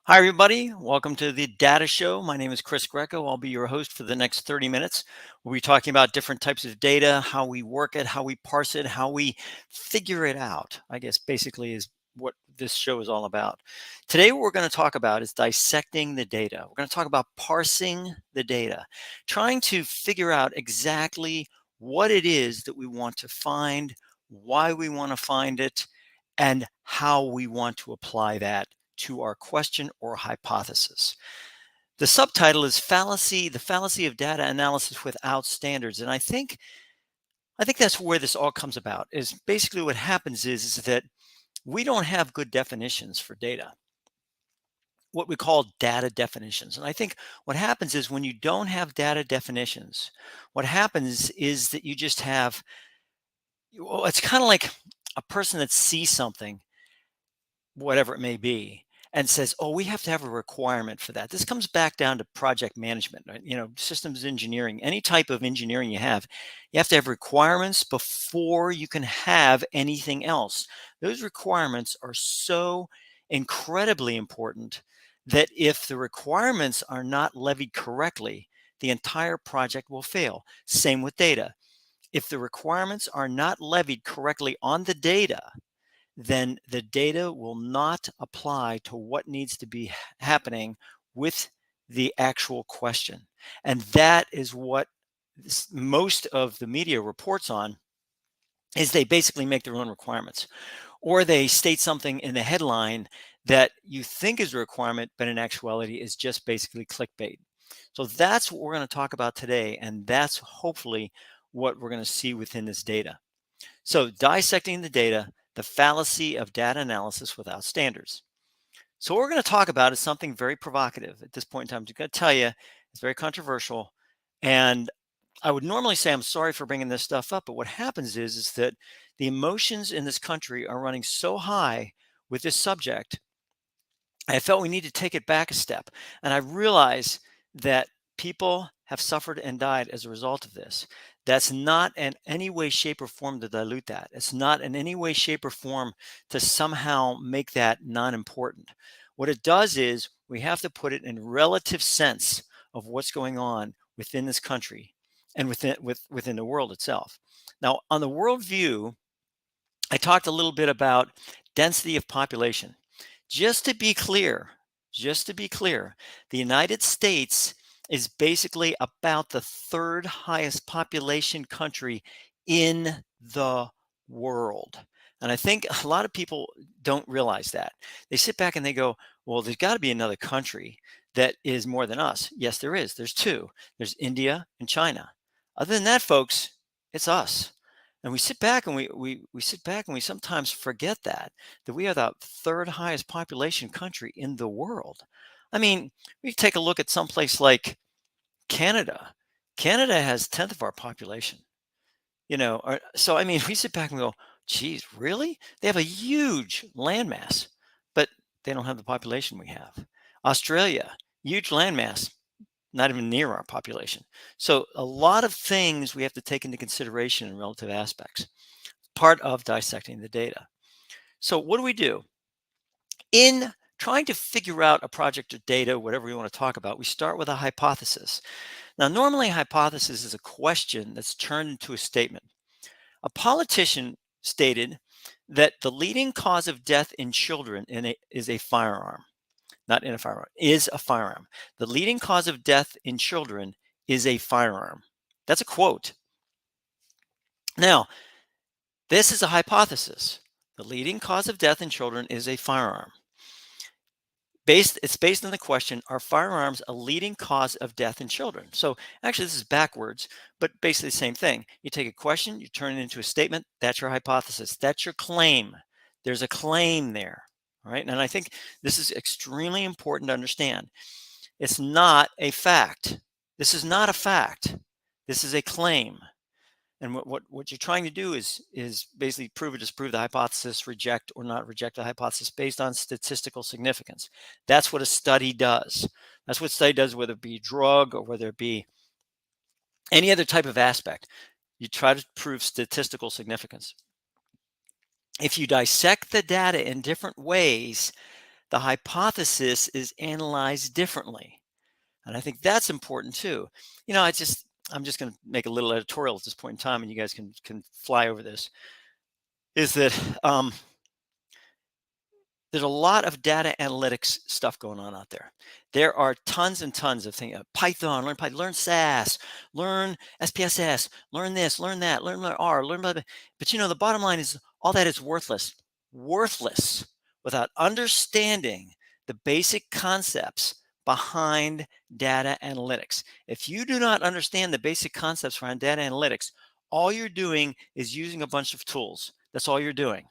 Hi, everybody. Welcome to the Data Show. My name is Chris Greco. I'll be your host for the next 30 minutes. We'll be talking about different types of data, how we work it, how we parse it, how we figure it out, I guess basically is what this show is all about. Today, what we're going to talk about is dissecting the data. We're going to talk about parsing the data, trying to figure out exactly what it is that we want to find, why we want to find it, and how we want to apply that to our question or hypothesis. The subtitle is the fallacy of data analysis without standards. And I think that's where this all comes about. Is basically what happens is that we don't have good definitions for data, what we call data definitions. And I think what happens is when you don't have data definitions, what happens is that you just have, well, it's kind of like a person that sees something, whatever it may be, and says, "Oh, we have to have a requirement for that." This comes back down to project management, right? Systems engineering, any type of engineering you have to have requirements before you can have anything else. Those requirements are so incredibly important that if the requirements are not levied correctly, the entire project will fail. Same with data. If the requirements are not levied correctly on the data, then the data will not apply to what needs to be happening with the actual question. And that is what most of the media reports on, is they basically make their own requirements, or they state something in the headline that you think is a requirement, but in actuality is just basically clickbait. So that's what we're going to talk about today, and that's hopefully what we're going to see within this data. So, dissecting the data, the fallacy of data analysis without standards. So, what we're going to talk about is something very provocative at this point in time. I'm going to tell you, it's very controversial. And I would normally say I'm sorry for bringing this stuff up, but what happens is that the emotions in this country are running so high with this subject. I felt we need to take it back a step. And I realize that people have suffered and died as a result of this. That's not in any way, shape, or form to dilute that. It's not in any way, shape, or form to somehow make that non important. What it does is we have to put it in relative sense of what's going on within this country and within the world itself. Now, on the worldview, I talked a little bit about density of population. Just to be clear, just to be clear, the United States is basically about the third highest population country in the world. And I think a lot of people don't realize that. They sit back and they go, well, there's got to be another country that is more than us. Yes, there is. There's two. There's India and China. Other than that, folks, it's us. And we sit back and we sit back and we sometimes forget that we are the third highest population country in the world. I mean, we take a look at someplace like Canada. Canada has 10th of our population. So I mean, we sit back and go, geez, really? They have a huge landmass, but they don't have the population we have. Australia, huge landmass, not even near our population. So a lot of things we have to take into consideration in relative aspects, part of dissecting the data. So what do we do? In trying to figure out a project or data, whatever we want to talk about, we start with a hypothesis. Now, normally a hypothesis is a question that's turned into a statement. A politician stated that the leading cause of death in children is a firearm. Not in a firearm, is a firearm. The leading cause of death in children is a firearm. That's a quote. Now, this is a hypothesis. The leading cause of death in children is a firearm. It's based on the question, are firearms a leading cause of death in children? So actually this is backwards, but basically the same thing. You take a question, you turn it into a statement, that's your hypothesis, that's your claim. There's a claim there, right? And I think this is extremely important to understand. It's not a fact. This is not a fact. This is a claim. And what you're trying to do is basically prove or disprove the hypothesis, reject or not reject the hypothesis based on statistical significance. That's what a study does. That's what a study does, whether it be drug or whether it be any other type of aspect. You try to prove statistical significance. If you dissect the data in different ways, the hypothesis is analyzed differently. And I think that's important too. I'm just going to make a little editorial at this point in time, and you guys can fly over this. Is that there's a lot of data analytics stuff going on out there. There are tons and tons of things. Python, learn SAS, learn SPSS, learn this, learn that, learn R, learn blah, blah. But the bottom line is all that is worthless. Worthless without understanding the basic concepts behind data analytics. If you do not understand the basic concepts behind data analytics, all you're doing is using a bunch of tools. That's all you're doing.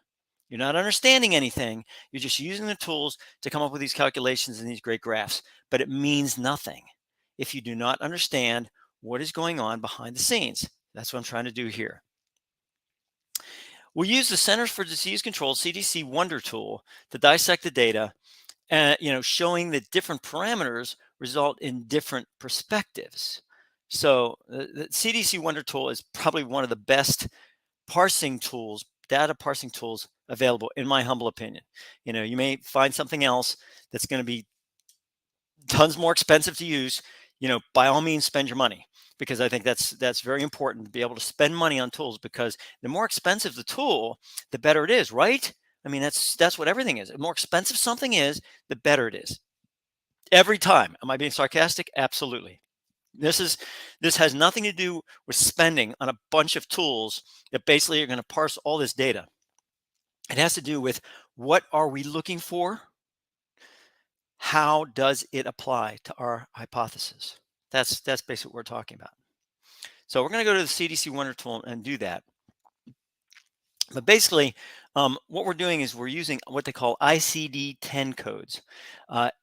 You're not understanding anything. You're just using the tools to come up with these calculations and these great graphs, but it means nothing if you do not understand what is going on behind the scenes. That's what I'm trying to do here. We use the Centers for Disease Control, CDC Wonder tool, to dissect the data, showing that different parameters result in different perspectives. So the CDC Wonder tool is probably one of the best data parsing tools available, in my humble opinion. You may find something else that's going to be tons more expensive to use. By all means, spend your money, because I think that's very important to be able to spend money on tools, because the more expensive the tool, the better it is, right? I mean, that's what everything is. The more expensive something is, the better it is. Every time. Am I being sarcastic? Absolutely. This has nothing to do with spending on a bunch of tools that basically are going to parse all this data. It has to do with, what are we looking for? How does it apply to our hypothesis? That's basically what we're talking about. So we're going to go to the CDC Wonder tool and do that. But basically, what we're doing is we're using what they call ICD-10 codes,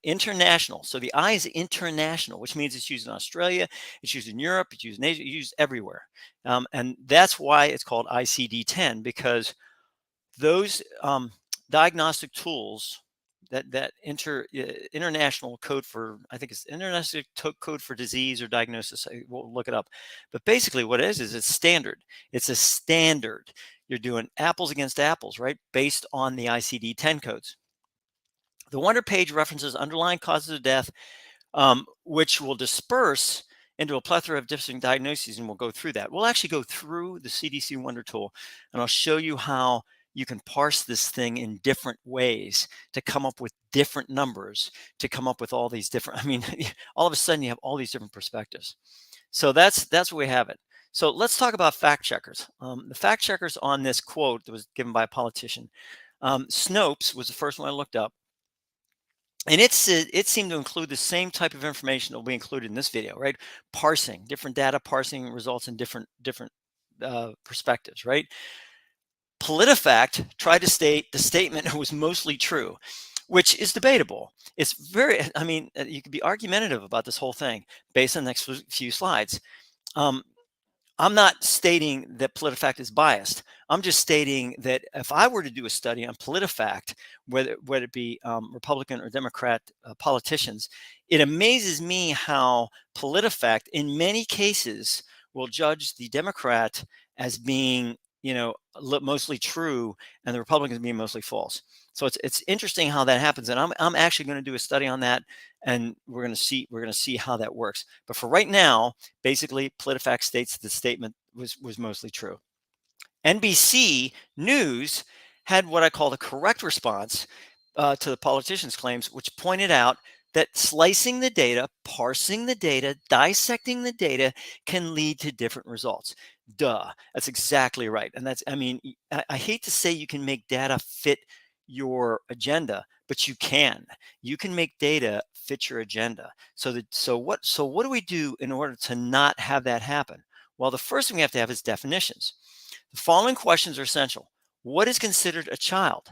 international. So the I is international, which means it's used in Australia, it's used in Europe, it's used in Asia, it's used everywhere. And that's why it's called ICD-10, because those diagnostic tools, that international code for, I think it's international code for disease or diagnosis. We'll look it up. But basically what it is it's standard. It's a standard. You're doing apples against apples, right? Based on the ICD-10 codes. The Wonder page references underlying causes of death, which will disperse into a plethora of different diagnoses, and we'll go through that. We'll actually go through the CDC Wonder tool, and I'll show you how you can parse this thing in different ways to come up with different numbers, to come up with all these different, all of a sudden you have all these different perspectives. So that's where we have it. So let's talk about fact checkers. The fact checkers on this quote that was given by a politician. Snopes was the first one I looked up. And it seemed to include the same type of information that will be included in this video, right? Parsing, different data parsing results in different perspectives, right? PolitiFact tried to state the statement was mostly true, which is debatable. It's very, you could be argumentative about this whole thing based on the next few slides. I'm not stating that PolitiFact is biased. I'm just stating that if I were to do a study on PolitiFact, whether it be Republican or Democrat politicians, it amazes me how PolitiFact, in many cases, will judge the Democrat as being, mostly true, and the Republicans being mostly false. So it's interesting how that happens, and I'm actually going to do a study on that, and we're going to see how that works. But for right now, basically, PolitiFact states the statement was mostly true. NBC News had what I call the correct response to the politician's claims, which pointed out that slicing the data, parsing the data, dissecting the data can lead to different results. Duh, that's exactly right. And I hate to say you can make data fit your agenda, but you can. You can make data fit your agenda. So what do we do in order to not have that happen? Well, the first thing we have to have is definitions. The following questions are essential. What is considered a child?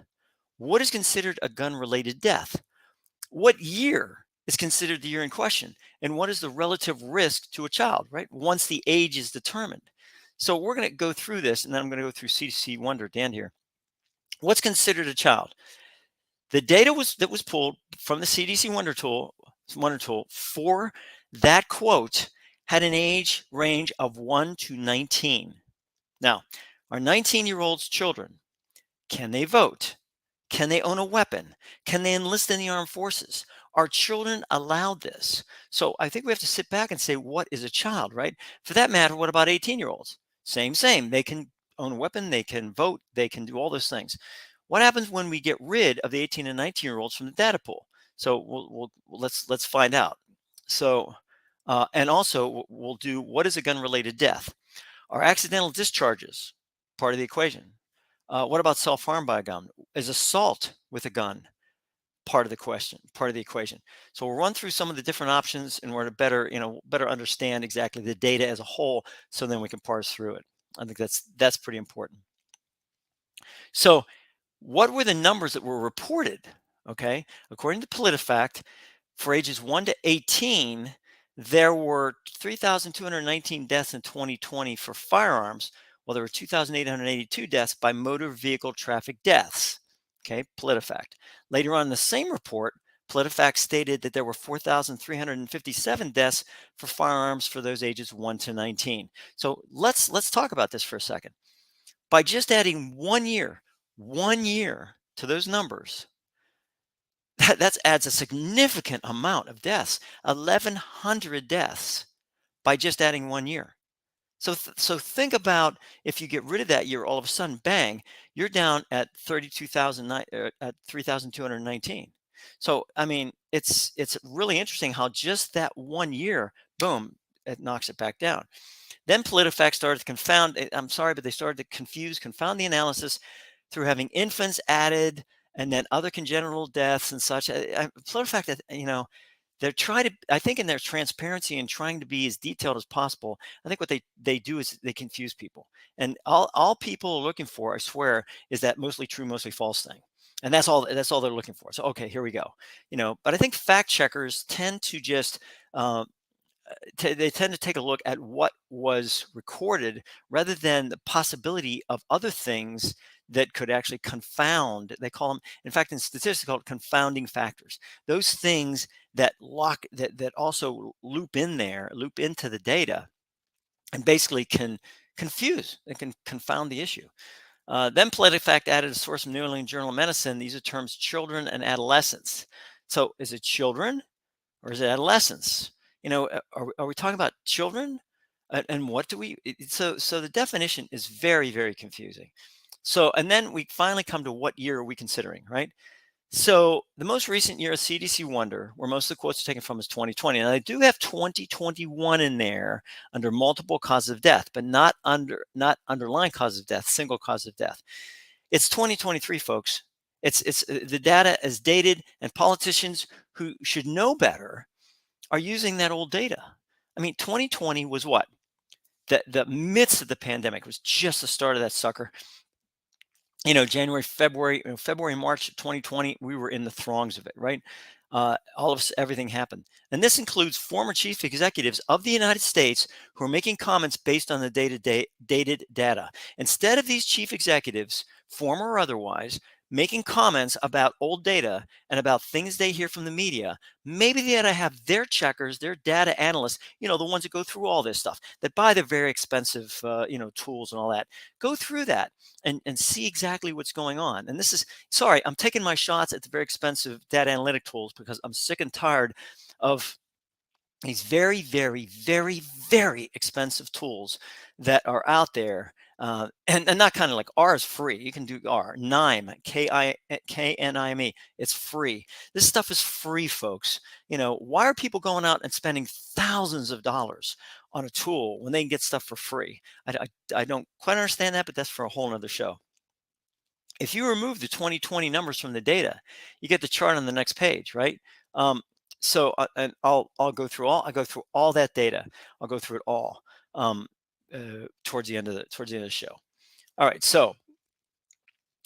What is considered a gun-related death? What year is considered the year in question? And what is the relative risk to a child, right? Once the age is determined. So we're going to go through this, and then I'm going to go through CDC Wonder at the end here. What's considered a child? The data that was pulled from the CDC Wonder tool for that quote had an age range of 1 to 19. Now, are 19-year-olds children? Can they vote? Can they own a weapon? Can they enlist in the armed forces? Are children allowed this? So I think we have to sit back and say, what is a child, right? For that matter, what about 18-year-olds? Same. They can own a weapon, they can vote, they can do all those things. What happens when we get rid of the 18 and 19-year-olds from the data pool? So let's find out. So and also we'll do, what is a gun-related death? Are accidental discharges part of the equation? What about self-harm by a gun? Is assault with a gun part of the question, part of the equation? So we'll run through some of the different options in order to better understand exactly the data as a whole, so then we can parse through it. I think that's pretty important. So what were the numbers that were reported? Okay, according to PolitiFact, for ages 1 to 18, there were 3,219 deaths in 2020 for firearms, while there were 2,882 deaths by motor vehicle traffic deaths. Okay, PolitiFact. Later on in the same report, PolitiFact stated that there were 4,357 deaths for firearms for those ages 1 to 19. So let's talk about this for a second. By just adding 1 year to those numbers, that adds a significant amount of deaths, 1,100 deaths by just adding 1 year. So think about, if you get rid of that year, all of a sudden, bang, you're down at 32,000, at 3,219. So I mean, it's really interesting how just that 1 year, boom, it knocks it back down. Then PolitiFact started to I'm sorry, but they started to confound the analysis through having infants added and then other congenital deaths and such. PolitiFact, they're trying to, I think, in their transparency and trying to be as detailed as possible, I think what they do is they confuse people. And all people are looking for, I swear, is that mostly true, mostly false thing. And that's all they're looking for. So, okay, here we go. But I think fact checkers tend to just, they tend to take a look at what was recorded rather than the possibility of other things that could actually confound. They call them, in fact, in statistics, called confounding factors. Those things that also loop into the data, and basically can confuse and can confound the issue. Then PolitiFact added a source from New England Journal of Medicine. These are terms children and adolescents. So is it children or is it adolescents? Are we talking about children? And what do we? So the definition is very, very confusing. So, and then we finally come to, what year are we considering, right? So the most recent year of CDC Wonder, where most of the quotes are taken from, is 2020. And I do have 2021 in there under multiple causes of death, but not underlying causes of death, single cause of death. It's 2023, folks. It's the data is dated, and politicians who should know better are using that old data. I mean, 2020 was what? The midst of the pandemic, was just the start of that sucker. January, February, March 2020, we were in the throngs of it, right? Everything happened. And this includes former chief executives of the United States who are making comments based on the dated data. Instead of these chief executives, former or otherwise, making comments about old data and about things they hear from the media, maybe they ought to have their checkers, their data analysts, the ones that go through all this stuff, that buy the very expensive, tools and all that, go through that and see exactly what's going on. And sorry, I'm taking my shots at the very expensive data analytic tools because I'm sick and tired of these very, very, very, very expensive tools that are out there. And not kind of like, R is free. You can do R, KNIME, KNIME. It's free. This stuff is free, folks. Why are people going out and spending thousands of dollars on a tool when they can get stuff for free? I don't quite understand that, but that's for a whole nother show. If you remove the 2020 numbers from the data, you get the chart on the next page, right? And I'll go through all that data. I'll go through it all towards the end of the show. All right. So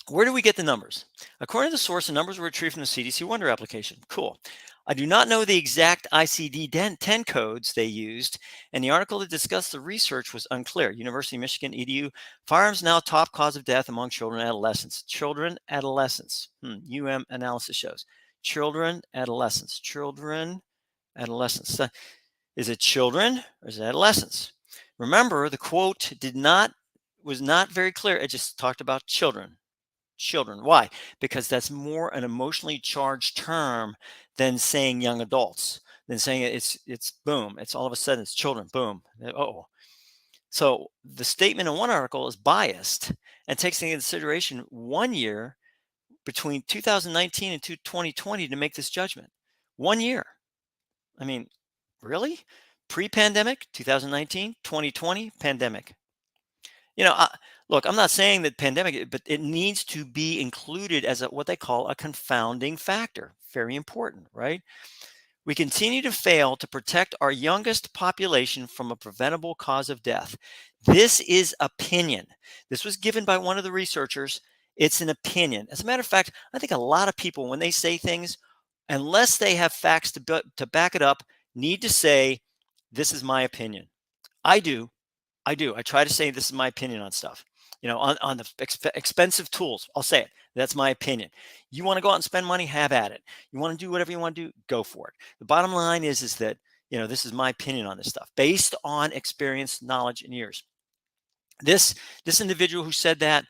where do we get the numbers? According to the source, the numbers were retrieved from the CDC Wonder application. Cool. I do not know the exact ICD-10 codes they used, and the article that discussed the research was unclear. University of Michigan, EDU, firearms now top cause of death among children and adolescents. Adolescents. Analysis shows. Adolescents. Is it children or is it adolescents? Remember, the quote was not very clear. It just talked about children. children. Why? Because that's more an emotionally charged term than saying young adults, than saying it's boom. It's all of a sudden it's children, boom. Oh. So the statement in one article is biased and takes into consideration 1 year between 2019 and 2020 to make this judgment. 1 year. I mean, really? Pre-pandemic, 2019, 2020, pandemic. Look, I'm not saying that pandemic, but it needs to be included as what they call a confounding factor. Very important, right? We continue to fail to protect our youngest population from a preventable cause of death. This is opinion. This was given by one of the researchers. It's an opinion. As a matter of fact, I think a lot of people, when they say things, unless they have facts to back it up, need to say, this is my opinion. I do. I try to say this is my opinion on stuff. On the expensive tools, I'll say it. That's my opinion. You want to go out and spend money, have at it. You want to do whatever you want to do, go for it. The bottom line is that, this is my opinion on this stuff based on experience, knowledge, and years. This individual who said that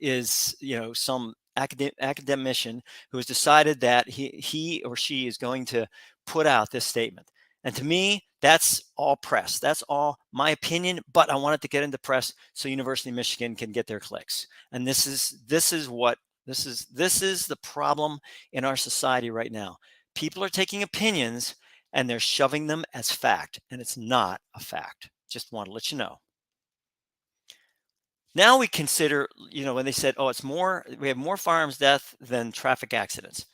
is some academician who has decided that he or she is going to put out this statement. And to me, that's all press. That's all my opinion, but I want it to get into press so University of Michigan can get their clicks. And this is the problem in our society right now. People are taking opinions and they're shoving them as fact, and it's not a fact. Just want to let you know. Now we consider, when they said, we have more firearms death than traffic accidents.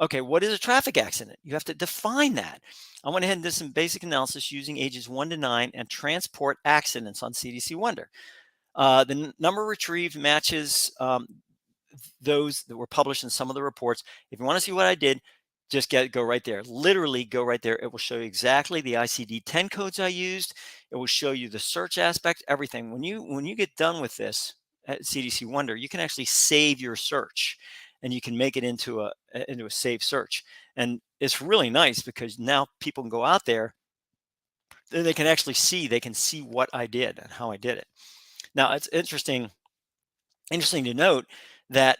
Okay, what is a traffic accident? You have to define that. I went ahead and did some basic analysis using ages 1 to 9 and transport accidents on CDC Wonder. The number retrieved matches those that were published in some of the reports. If you want to see what I did, just go right there. Literally go right there. It will show you exactly the ICD-10 codes I used. It will show you the search aspect, everything. When you get done with this at CDC Wonder, you can actually save your search and you can make it into a saved search. And it's really nice because now people can go out there and they can see what I did and how I did it. Now it's interesting to note that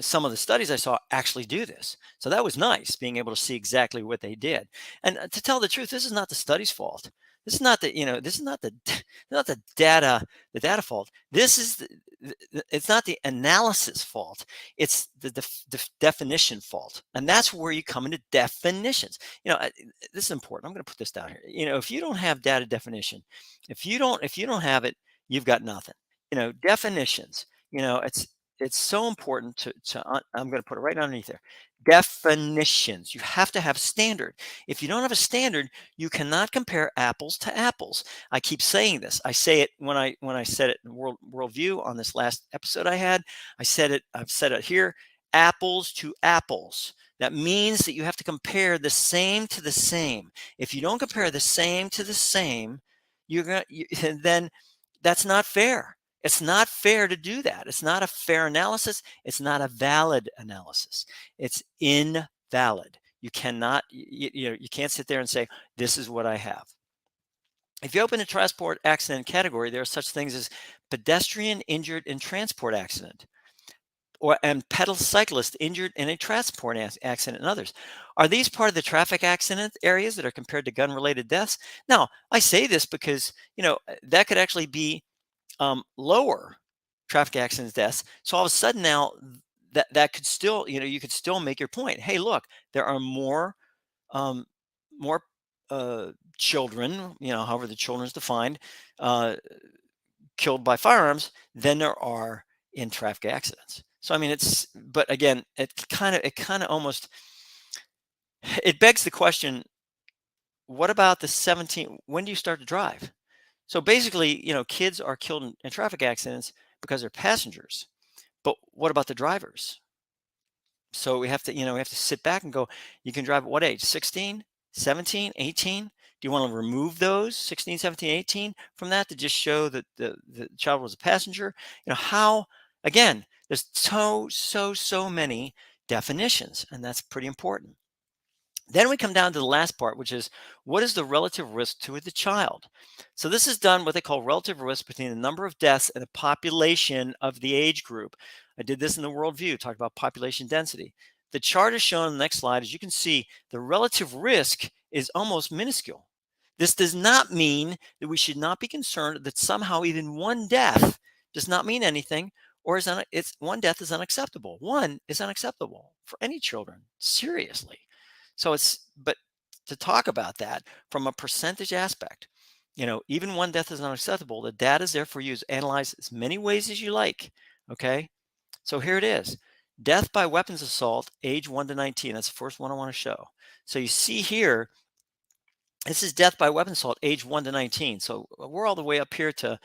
some of the studies I saw actually do this. So that was nice, being able to see exactly what they did. And to tell the truth, this is not the study's fault. This is not the data fault. It's not the analysis fault. It's the definition fault. And that's where you come into definitions. This is important. I'm going to put this down here. If you don't have data definition, if you don't have it, you've got nothing. Definitions, it's so important I'm going to put it right underneath there. Definitions. You have to have a standard. If you don't have a standard, you cannot compare apples to apples. I keep saying this. I say it when I said it in Worldview on this last episode I had. I've said it here. Apples to apples. That means that you have to compare the same to the same. If you don't compare the same to the same, then that's not fair. It's not fair to do that. It's not a fair analysis. It's not a valid analysis. It's invalid. You cannot, you can't sit there and say, this is what I have. If you open the transport accident category, there are such things as pedestrian injured in transport accident, and pedal cyclist injured in a transport accident, and others. Are these part of the traffic accident areas that are compared to gun-related deaths? Now, I say this because, that could actually be lower traffic accidents deaths. So all of a sudden now that could still, you could still make your point. Hey, look, there are more children, however the children is defined, killed by firearms than there are in traffic accidents. So I mean, but again, it kind of almost, it begs the question, what about the 17? When do you start to drive? So basically, kids are killed in traffic accidents because they're passengers. But what about the drivers? So we have to sit back and go, you can drive at what age? 16, 17, 18? Do you want to remove those 16, 17, 18 from that to just show that the child was a passenger? Again, there's so many definitions, and that's pretty important. Then we come down to the last part, which is, what is the relative risk to the child? So this is done what they call relative risk between the number of deaths and the population of the age group. I did this in the worldview, talked about population density. The chart is shown on the next slide. As you can see, the relative risk is almost minuscule. This does not mean that we should not be concerned that somehow even one death does not mean anything, or it's one death is unacceptable. One is unacceptable for any children, seriously. But to talk about that from a percentage aspect, even one death is unacceptable. The data is there for you to analyze as many ways as you like. Okay, so here it is: death by weapons assault, age 1 to 19. That's the first one I want to show. So you see here, this is death by weapons assault, age 1 to 19. So we're all the way up here to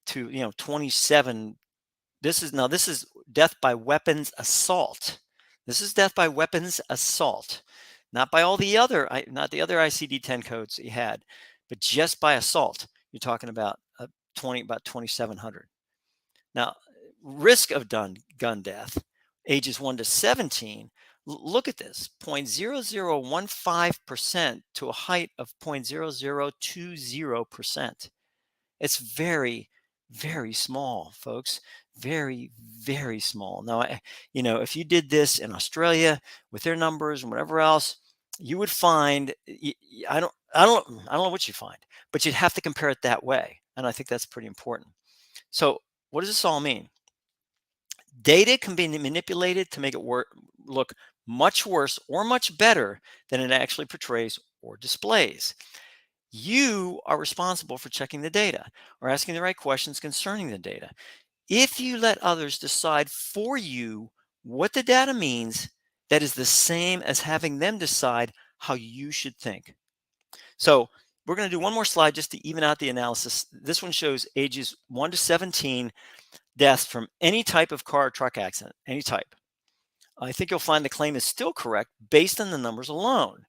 27. This is death by weapons assault. This is death by weapons assault, not by all the other, not the other ICD-10 codes that you had, but just by assault. You're talking about about 2,700. Now, risk of gun death, ages 1 to 17. Look at this: 0.0015% to a height of 0.0020%. It's very, very small, folks. Very, very small. Now, if you did this in Australia with their numbers and whatever else, you would find, I don't know what you find, but you'd have to compare it that way. And I think that's pretty important. So what does this all mean? Data can be manipulated to make it look much worse or much better than it actually portrays or displays. You are responsible for checking the data or asking the right questions concerning the data. If you let others decide for you what the data means, that is the same as having them decide how you should think. So we're going to do one more slide just to even out the analysis. This one shows ages 1 to 17 deaths from any type of car or truck accident, any type. I think you'll find the claim is still correct based on the numbers alone.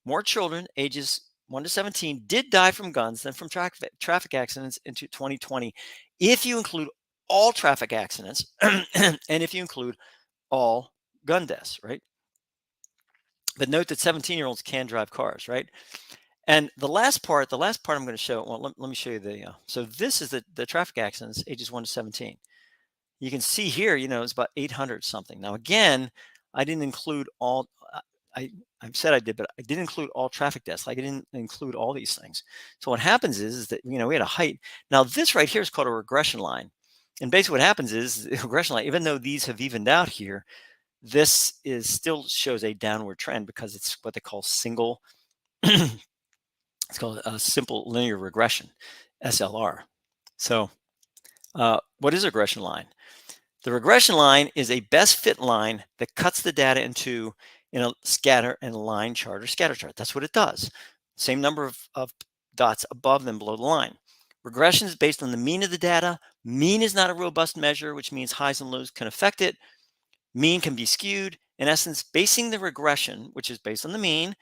More children ages 1 to 17 did die from guns than from traffic accidents into 2020, if you include all traffic accidents and if you include all gun deaths, right? But note that 17-year-olds can drive cars, right? And the last part I'm going to show, well, let me show you so this is the traffic accidents, ages 1 to 17. You can see here, it's about 800 something. Now, again, I didn't include all, I said I did, but I didn't include all traffic deaths. Like I didn't include all these things. So what happens is that, we had a height. Now, this right here is called a regression line. And basically what happens is the regression line, even though these have evened out here, this still shows a downward trend because it's what they call it's called a simple linear regression, SLR. So what is a regression line? The regression line is a best fit line that cuts the data into a scatter and line chart or scatter chart. That's what it does. Same number of dots above than below the line. Regression is based on the mean of the data. Mean is not a robust measure, which means highs and lows can affect it. Mean can be skewed. In essence, basing the regression, which is based on the mean,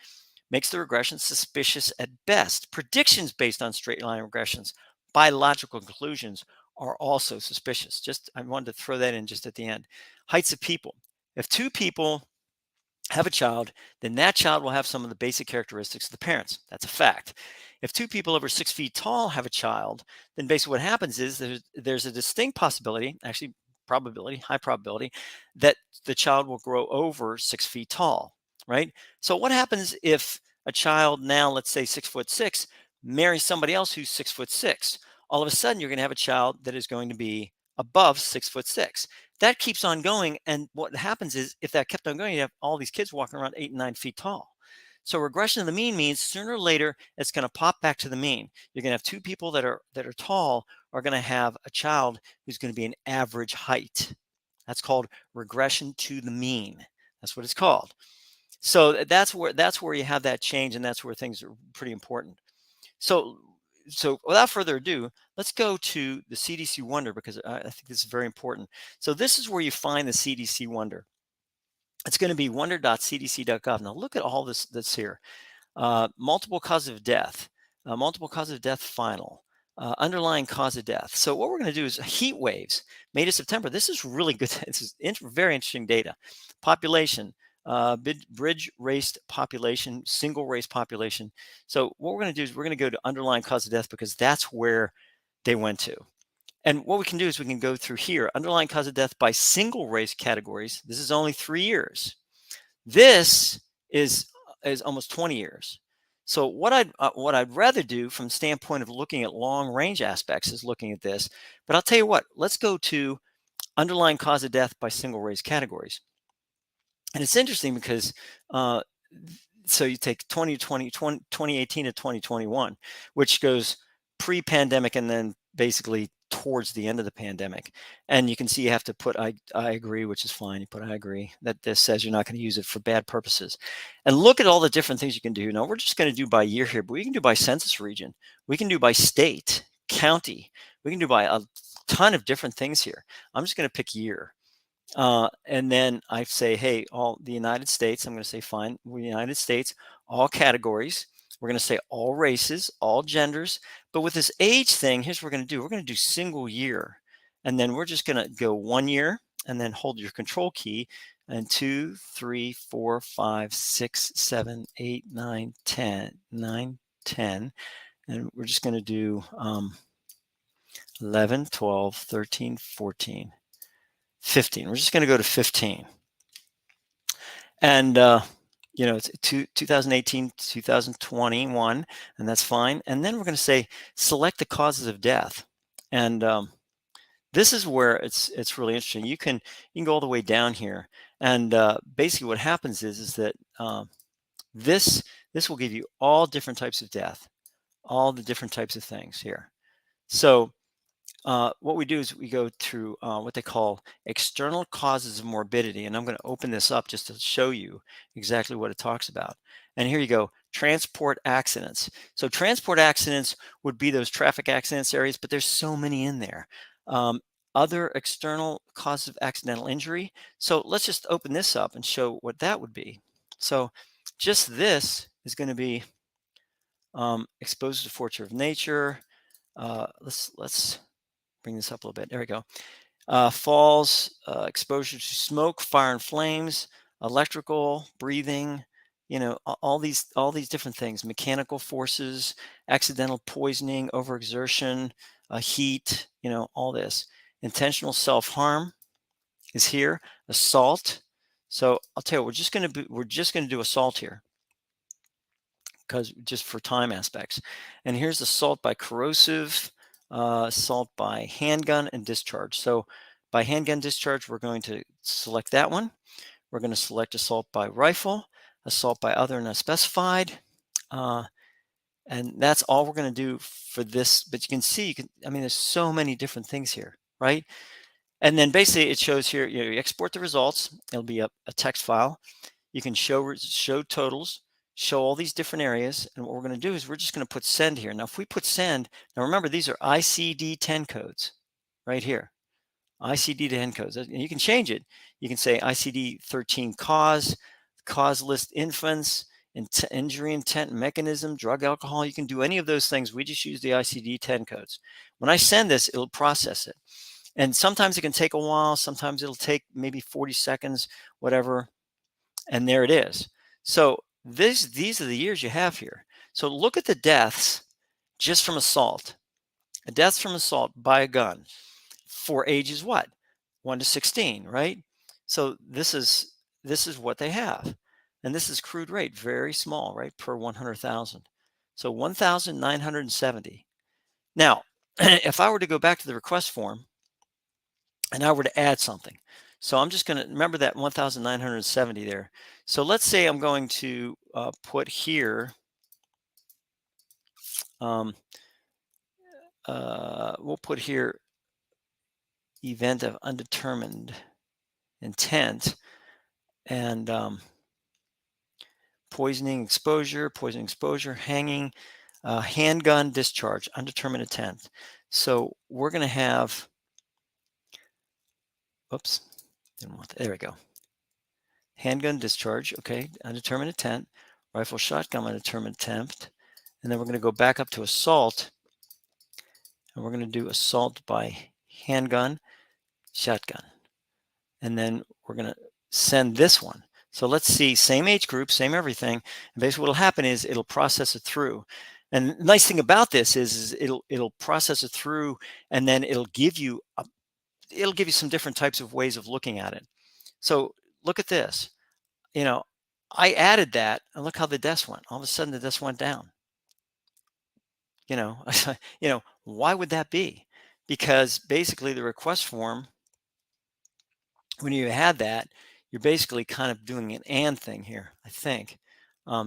makes the regression suspicious at best. Predictions based on straight line regressions by logical conclusions are also suspicious. I wanted to throw that in just at the end. Heights of people. If two people have a child, then that child will have some of the basic characteristics of the parents. That's a fact. If two people over 6 feet tall have a child, then basically what happens is there's a distinct possibility, actually high probability, that the child will grow over 6 feet tall, right? So what happens if a child now, let's say 6'6", marries somebody else who's 6'6"? All of a sudden, you're going to have a child that is going to be above 6'6". That keeps on going, and what happens is, if that kept on going, you have all these kids walking around 8 and 9 feet tall. So regression of the mean means sooner or later it's going to pop back to the mean. You're going to have two people that are tall are going to have a child who's going to be an average height. That's called regression to the mean. That's what it's called. So that's where you have that change, and that's where things are pretty important. So without further ado, let's go to the CDC Wonder, because I think this is very important. So this is where you find the CDC Wonder. It's going to be wonder.cdc.gov. Now look at all this that's here. Multiple causes of death, final, underlying cause of death. So what we're going to do is heat waves, May to September. This is really good. This is very interesting data. Population, bridge race population, single race population. So what we're going to do is we're going to go to underlying cause of death, because that's where they went to. And what we can do is we can go through here, underlying cause of death by single race categories. This is only 3 years. This is almost 20 years. So what I'd rather do from the standpoint of looking at long range aspects is looking at this. But I'll tell you what, let's go to underlying cause of death by single race categories. And it's interesting because so you take 2018 to 2021, which goes pre-pandemic and then basically towards the end of the pandemic. And you can see you have to put I agree, which is fine. You put I agree, that this says you're not going to use it for bad purposes. And look at all the different things you can do. Now we're just going to do by year here, but we can do by census region. We can do by state, county. We can do by a ton of different things here. I'm just going to pick year. And then I say, hey, all the United States, I'm going to say, fine, we're United States, all categories. We're going to say all races, all genders. But with this age thing, here's what we're going to do. We're going to do single year. And then we're just going to go 1 year and then hold your control key. And 2, 3, 4, 5, 6, 7, 8, 9, 10, 9, 10. And we're just going to do 11, 12, 13, 14. 15. We're just going to go to 15. And, it's 2018, 2021, and that's fine. And then we're going to say, select the causes of death. And this is where it's really interesting. You can go all the way down here. And basically what happens is that this will give you all different types of death, all the different types of things here. So what we do is we go through what they call external causes of morbidity. And I'm going to open this up just to show you exactly what it talks about. And here you go, transport accidents. So transport accidents would be those traffic accidents areas, but there's so many in there. Other external causes of accidental injury. So let's just open this up and show what that would be. So just this is going to be exposed to force of nature. Let's bring this up a little bit. There we go. Falls, exposure to smoke, fire and flames, electrical, breathing, all these different things, mechanical forces, accidental poisoning, overexertion, heat, all this. Intentional self-harm is here, assault. So I'll tell you, we're just going to do assault here, because just for time aspects. And here's assault by corrosive, assault by handgun and discharge. So by handgun discharge, we're going to select that one. We're going to select assault by rifle, assault by other and unspecified. And that's all we're going to do for this. But you can see, there's so many different things here, right? And then basically it shows here, you export the results. It'll be a text file. You can show totals, show all these different areas. And what we're going to do is we're just going to put send here. Now, if we put send, now remember, these are ICD-10 codes right here. ICD-10 codes. And you can change it. You can say ICD-13 cause list infants, injury intent mechanism, drug, alcohol. You can do any of those things. We just use the ICD-10 codes. When I send this, it'll process it. And sometimes it can take a while. Sometimes it'll take maybe 40 seconds, whatever. And there it is. So these are the years you have here. So look at the deaths just from assault. Deaths from assault by a gun for ages what? 1 to 16, right? So this is what they have. And this is crude rate, very small, right? Per 100,000. So 1,970. Now, if I were to go back to the request form and I were to add something. So I'm just going to remember that 1,970 there. So let's say I'm going to put here, we'll put here event of undetermined intent and poisoning exposure, hanging, handgun discharge, undetermined intent. So we're going to have, oops, didn't want that. There we go. Handgun discharge, okay, undetermined intent, rifle shotgun undetermined intent, and then we're going to go back up to assault, and we're going to do assault by handgun, shotgun, and then we're going to send this one. So let's see, same age group, same everything, and basically what will happen is it'll process it through. And the nice thing about this is it'll process it through, and then it'll give you some different types of ways of looking at it. So look at this. You know, I added that, and look how the desk went. All of a sudden, the desk went down. You know, why would that be? Because basically, the request form, when you had that, you're basically kind of doing an and thing here, I think.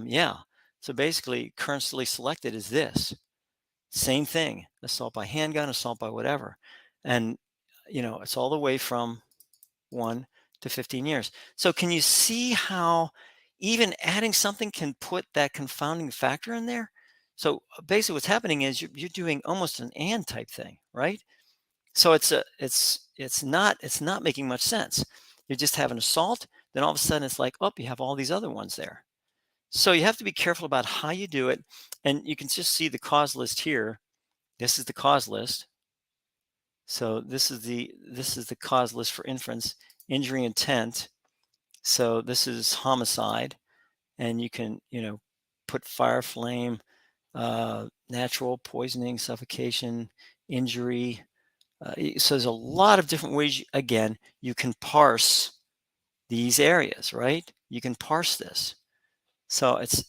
Yeah. So basically, currently selected is this. Same thing, assault by handgun, assault by whatever. And, it's all the way from 1 to 15 years. So can you see how even adding something can put that confounding factor in there? So basically what's happening is you're doing almost an and type thing, right? So it's not making much sense. You just have an assault, then all of a sudden it's like, oh, you have all these other ones there. So you have to be careful about how you do it. And you can just see the cause list here. This is the cause list. So this is the cause list for inference, injury intent. So this is homicide, and you can put fire, flame, natural, poisoning, suffocation, injury. So there's a lot of different ways. Again, you can parse these areas, right? You can parse this. So it's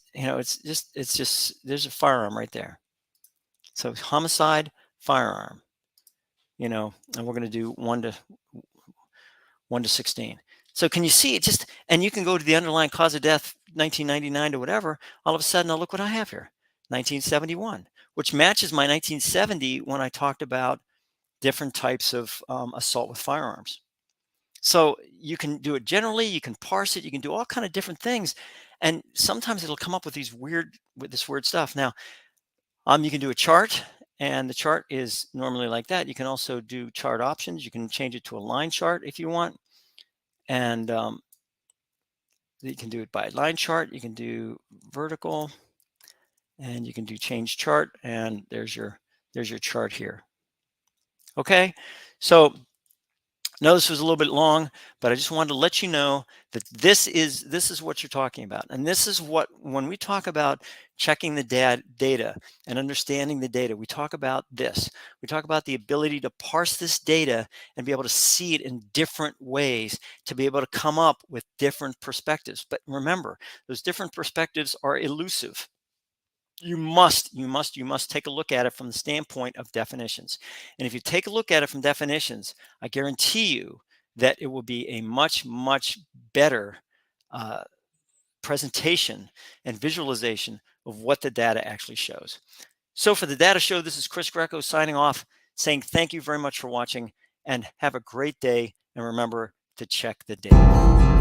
just there's a firearm right there. So homicide, firearm. And we're going to do 1 to 16. So can you see it just, and you can go to the underlying cause of death, 1999 to whatever, all of a sudden, now look what I have here, 1971, which matches my 1970 when I talked about different types of assault with firearms. So you can do it generally, you can parse it, you can do all kind of different things. And sometimes it'll come up with this weird stuff. Now, you can do a chart, and the chart is normally like that. You can also do chart options. You can change it to a line chart if you want. And you can do it by line chart. You can do vertical, and you can do change chart. And there's your chart here. Okay, so I know this was a little bit long, but I just wanted to let you know that this is what you're talking about. And this is what, when we talk about checking the data and understanding the data, we talk about this. We talk about the ability to parse this data and be able to see it in different ways, to be able to come up with different perspectives. But remember, those different perspectives are elusive. You must take a look at it from the standpoint of definitions. And if you take a look at it from definitions, I guarantee you that it will be a much, much better presentation and visualization of what the data actually shows. So for the data show, this is Chris Greco signing off, saying thank you very much for watching, and have a great day. And remember to check the data.